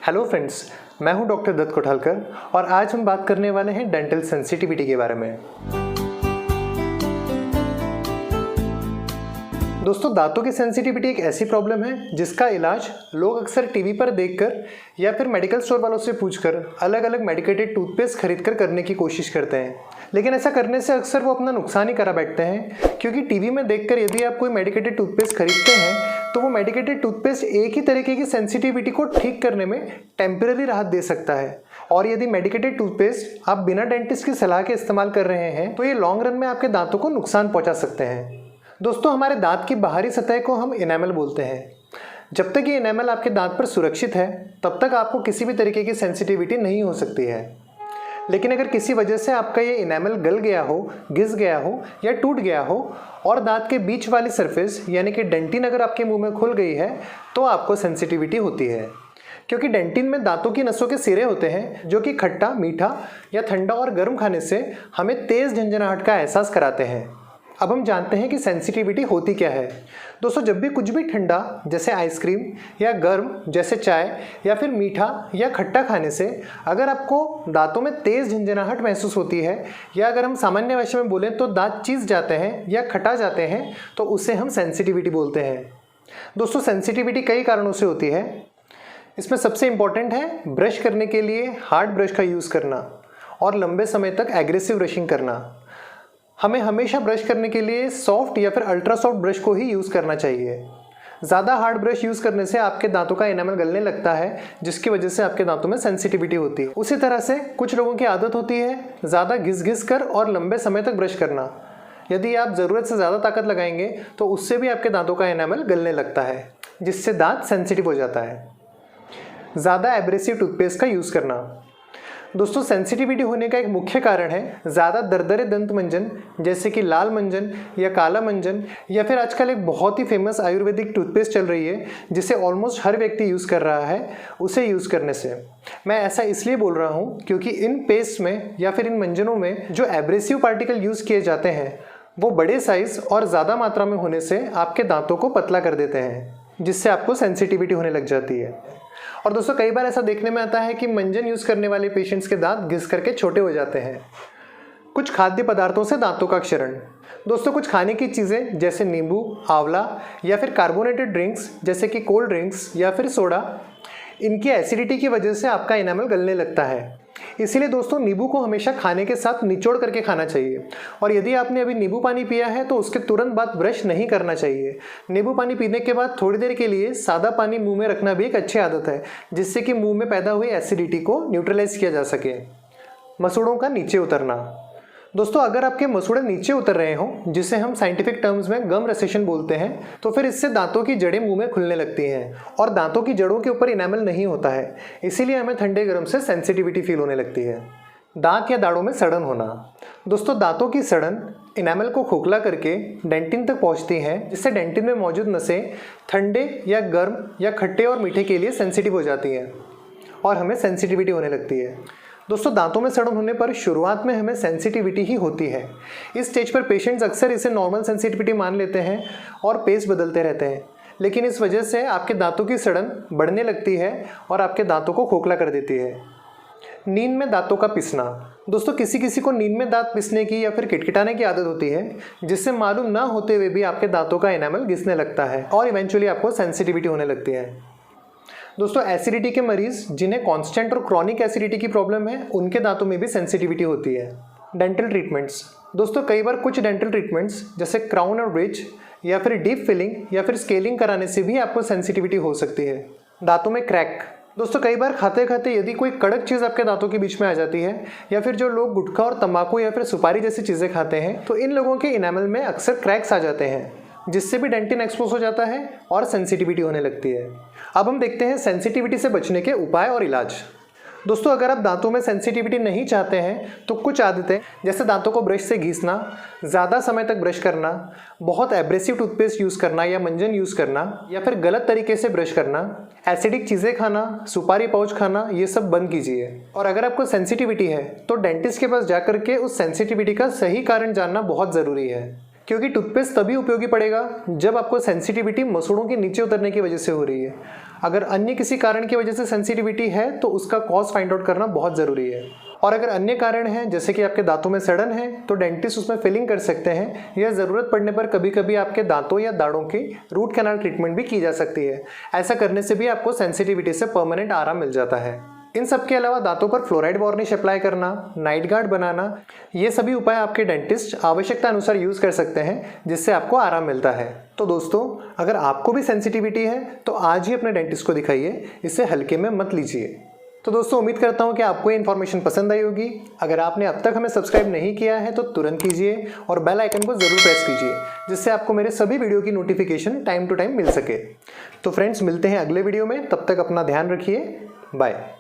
Hello friends, मैं हूं doctor Dutt कोठालकर और आज हम बात करने वाले हैं डेंटल सेंसिटिविटी के बारे में। दोस्तों, दांतों की सेंसिटिविटी एक ऐसी प्रॉब्लम है जिसका इलाज लोग अक्सर टीवी पर देखकर या फिर मेडिकल स्टोर वालों से पूछकर अलग अलग मेडिकेटेड टूथपेस्ट खरीदकर करने की कोशिश करते हैं। लेकिन ऐसा करने से अक्सर वो अपना नुकसान ही करा बैठते हैं, क्योंकि टीवी में देखकर यदि आप कोई मेडिकेटेड टूथपेस्ट खरीदते हैं तो वो मेडिकेटेड टूथपेस्ट एक ही तरीके की सेंसिटिविटी को ठीक करने में टेम्पररी राहत दे सकता है। और यदि मेडिकेटेड टूथपेस्ट आप बिना डेंटिस्ट की सलाह के इस्तेमाल कर रहे हैं तो ये लॉन्ग रन में आपके दांतों को नुकसान पहुंचा सकते हैं। दोस्तों, हमारे दांत की बाहरी सतह को हम इनेमल बोलते हैं। जब तक ये इनेमल आपके दांत पर सुरक्षित है तब तक आपको किसी भी तरीके की सेंसिटिविटी नहीं हो सकती है। लेकिन अगर किसी वजह से आपका ये इनेमल गल गया हो, घिस गया हो या टूट गया हो और दांत के बीच वाली सरफेस यानी कि डेंटिन अगर आपके मुंह में खुल गई है तो आपको सेंसिटिविटी होती है, क्योंकि डेंटिन में दांतों की नसों के सिरे होते हैं जो कि खट्टा, मीठा या ठंडा और गर्म खाने से हमें तेज़ झंझनाहट का एहसास कराते हैं। अब हम जानते हैं कि सेंसिटिविटी होती क्या है। दोस्तों, जब भी कुछ भी ठंडा जैसे आइसक्रीम या गर्म जैसे चाय या फिर मीठा या खट्टा खाने से अगर आपको दांतों में तेज़ झंझनाहट महसूस होती है या अगर हम सामान्य भाषा में बोलें तो दांत चीस जाते हैं या खटा जाते हैं तो उसे हम सेंसिटिविटी बोलते हैं। दोस्तों, सेंसिटिविटी कई कारणों से होती है। इसमें सबसे इम्पॉर्टेंट है ब्रश करने के लिए हार्ड ब्रश का यूज़ करना और लंबे समय तक एग्रेसिव ब्रशिंग करना। हमें हमेशा ब्रश करने के लिए सॉफ्ट या फिर अल्ट्रा सॉफ्ट ब्रश को ही यूज़ करना चाहिए। ज़्यादा हार्ड ब्रश यूज़ करने से आपके दांतों का इनेमल गलने लगता है, जिसकी वजह से आपके दांतों में सेंसिटिविटी होती है। उसी तरह से कुछ लोगों की आदत होती है ज़्यादा घिस कर और लंबे समय तक ब्रश करना। यदि आप ज़रूरत से ज़्यादा ताकत लगाएंगे तो उससे भी आपके दांतों का इनेमल गलने लगता है, जिससे दांत सेंसिटिव हो जाता है। ज़्यादा एब्रेसिव टूथपेस्ट का यूज़ करना। दोस्तों, सेंसिटिविटी होने का एक मुख्य कारण है ज़्यादा दरदरे दंत मंजन जैसे कि लाल मंजन या काला मंजन, या फिर आजकल एक बहुत ही फेमस आयुर्वेदिक टूथपेस्ट चल रही है जिसे ऑलमोस्ट हर व्यक्ति यूज़ कर रहा है। उसे यूज़ करने से मैं ऐसा इसलिए बोल रहा हूँ क्योंकि इन पेस्ट में या फिर इन मंजनों में जो एब्रेसिव पार्टिकल यूज़ किए जाते हैं वो बड़े साइज़ और ज़्यादा मात्रा में होने से आपके दांतों को पतला कर देते हैं, जिससे आपको सेंसिटिविटी होने लग जाती है। और दोस्तों, कई बार ऐसा देखने में आता है कि मंजन यूज़ करने वाले पेशेंट्स के दांत घिस करके छोटे हो जाते हैं। कुछ खाद्य पदार्थों से दांतों का क्षरण। दोस्तों, कुछ खाने की चीज़ें जैसे नींबू, आंवला या फिर कार्बोनेटेड ड्रिंक्स जैसे कि कोल्ड ड्रिंक्स या फिर सोडा, इनकी एसिडिटी की वजह से आपका इनेमल गलने लगता है। इसीलिए दोस्तों, नींबू को हमेशा खाने के साथ निचोड़ करके खाना चाहिए। और यदि आपने अभी नींबू पानी पिया है तो उसके तुरंत बाद ब्रश नहीं करना चाहिए। नींबू पानी पीने के बाद थोड़ी देर के लिए सादा पानी मुंह में रखना भी एक अच्छी आदत है, जिससे कि मुंह में पैदा हुई एसिडिटी को न्यूट्रलाइज किया जा सके। मसूड़ों का नीचे उतरना। दोस्तों, अगर आपके मसूड़े नीचे उतर रहे हों, जिसे हम साइंटिफिक टर्म्स में गम रेसेशन बोलते हैं, तो फिर इससे दांतों की जड़ें मुंह में खुलने लगती हैं और दांतों की जड़ों के ऊपर इनेमल नहीं होता है। इसीलिए हमें ठंडे गर्म से सेंसिटिविटी फील होने लगती है। दांत या दाढ़ों में सड़न होना। दोस्तों, दांतों की सड़न इनेमल को खोखला करके डेंटिन तक पहुंचती हैं, जिससे डेंटिन में मौजूद नसें ठंडे या गर्म या खट्टे और मीठे के लिए सेंसिटिव हो जाती हैं और हमें सेंसिटिविटी होने लगती है। दोस्तों, दांतों में सड़न होने पर शुरुआत में हमें सेंसिटिविटी ही होती है। इस स्टेज पर पेशेंट्स अक्सर इसे नॉर्मल सेंसिटिविटी मान लेते हैं और पेस्ट बदलते रहते हैं, लेकिन इस वजह से आपके दांतों की सड़न बढ़ने लगती है और आपके दांतों को खोखला कर देती है। नींद में दांतों का पिसना। दोस्तों, किसी किसी को नींद में दांत पिसने की या फिर किटकिटाने की आदत होती है, जिससे मालूम ना होते हुए भी आपके दांतों का इनेमल घिसने लगता है और इवेंचुअली आपको सेंसिटिविटी होने लगती है। दोस्तों, एसिडिटी के मरीज जिन्हें कांस्टेंट और क्रॉनिक एसिडिटी की प्रॉब्लम है, उनके दांतों में भी सेंसिटिविटी होती है। Dental treatments. दोस्तों, कई बार कुछ डेंटल ट्रीटमेंट्स जैसे क्राउन और ब्रिज या फिर डीप फिलिंग या फिर स्केलिंग कराने से भी आपको सेंसिटिविटी हो सकती है। दांतों में क्रैक। दोस्तों, कई बार खाते खाते यदि कोई कड़क चीज़ आपके दांतों के बीच में आ जाती है या फिर जो लोग गुटखा और तंबाकू या फिर सुपारी जैसी चीज़ें खाते हैं तो इन लोगों के इनेमल में अक्सर क्रैक्स आ जाते हैं, जिससे भी डेंटिन एक्सपोज हो जाता है और सेंसिटिविटी होने लगती है। अब हम देखते हैं सेंसिटिविटी से बचने के उपाय और इलाज। दोस्तों, अगर आप दांतों में सेंसिटिविटी नहीं चाहते हैं तो कुछ आदतें जैसे दांतों को ब्रश से घिसना, ज़्यादा समय तक ब्रश करना, बहुत एब्रेसिव टूथपेस्ट यूज़ करना या मंजन यूज़ करना या फिर गलत तरीके से ब्रश करना, एसिडिक चीज़ें खाना, सुपारी पाउच खाना, ये सब बंद कीजिए। और अगर आपको सेंसिटिविटी है तो डेंटिस्ट के पास जाकर के उस सेंसिटिविटी का सही कारण जानना बहुत ज़रूरी है, क्योंकि टूथपेस्ट तभी उपयोगी पड़ेगा जब आपको सेंसिटिविटी मसूड़ों के नीचे उतरने की वजह से हो रही है। अगर अन्य किसी कारण की वजह से सेंसिटिविटी है तो उसका कॉज फाइंड आउट करना बहुत ज़रूरी है। और अगर अन्य कारण हैं जैसे कि आपके दांतों में सड़न है तो डेंटिस्ट उसमें फिलिंग कर सकते हैं, या ज़रूरत पड़ने पर कभी कभी आपके दांतों या दाढ़ों की रूट कैनाल ट्रीटमेंट भी की जा सकती है। ऐसा करने से भी आपको सेंसिटिविटी से परमानेंट आराम मिल जाता है। इन सब के अलावा दांतों पर फ्लोराइड वार्निश अप्लाई करना, नाइट गार्ड बनाना, ये सभी उपाय आपके डेंटिस्ट आवश्यकता अनुसार यूज़ कर सकते हैं जिससे आपको आराम मिलता है। तो दोस्तों, अगर आपको भी सेंसिटिविटी है तो आज ही अपने डेंटिस्ट को दिखाइए, इसे हल्के में मत लीजिए। तो दोस्तों, उम्मीद करता हूँ कि आपको ये इन्फॉर्मेशन पसंद आई होगी। अगर आपने अब तक हमें सब्सक्राइब नहीं किया है तो तुरंत कीजिए और बेल आइकन को ज़रूर प्रेस कीजिए, जिससे आपको मेरे सभी वीडियो की नोटिफिकेशन टाइम टू टाइम मिल सके। तो फ्रेंड्स, मिलते हैं अगले वीडियो में, तब तक अपना ध्यान रखिए। बाय।